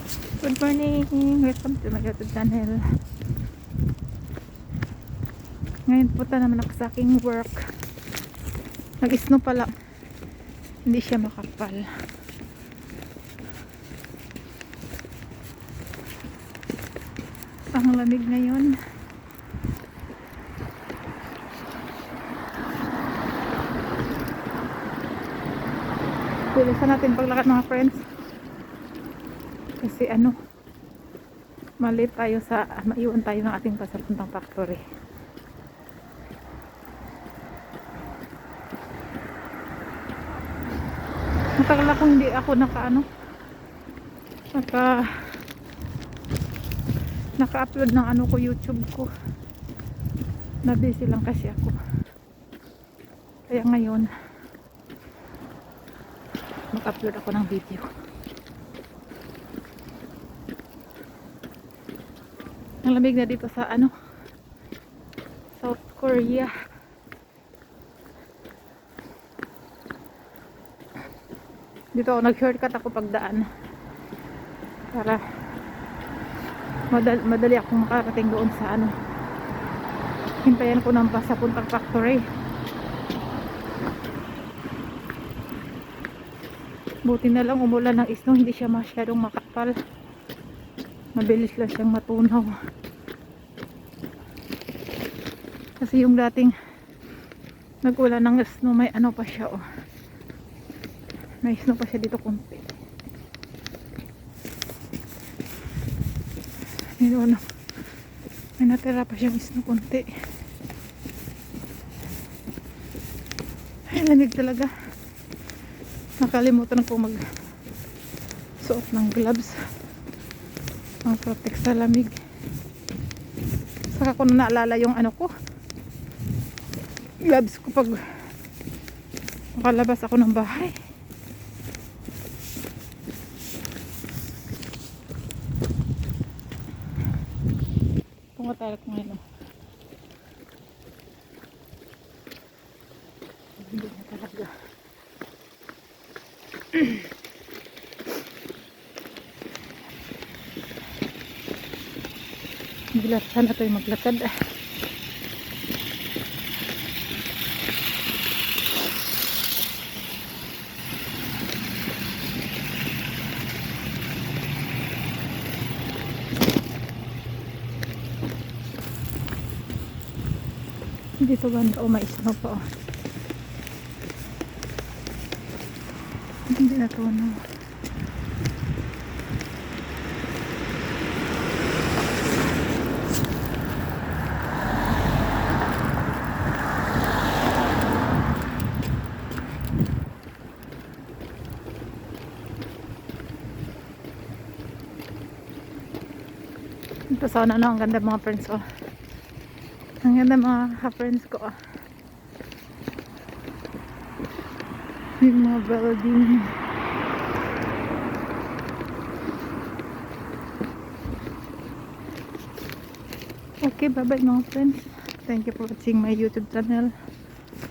Good morning! Welcome to my YouTube channel. Ngayon punta naman ako sa aking work. Nag-snow pala. Hindi siya makapal. Ang lamig ngayon. Bilisan natin paglakad mga friends. Kasi mali tayo maiwan tayo ng ating pasapuntang factory. Matagal akong hindi ako naka-upload ng YouTube ko. Na-busy lang kasi ako. Kaya ngayon mag-upload ako ng video. Ang lamig na dito sa South Korea. Dito ako nag-shortcut ako pagdaan para madali akong makarating doon sa hintayan ko ng pasapuntang factory. Buti na lang umulan ng snow, hindi siya masyadong makapal. Mabilis lang siyang matunaw. Kasi yung dating nag-ulan ng snow, may pa siya may snow pa siya dito konti. Yun, may natira pa siyang snow konti. Ay, lamig talaga. Nakalimutan ko mag suot ng gloves ang protect sa lamig. Saka ko na naalala yung gloves ko pag makalabas ako ng bahay. Pumatalak mo hindi na talaga. Bilatan na tayo maglakad. Dito banda may snow pa hindi na to ito sana ang ganda mga friends ang ganda mga friends ko yung mga building. Okay, bye bye mga friends. Thank you for watching my YouTube channel.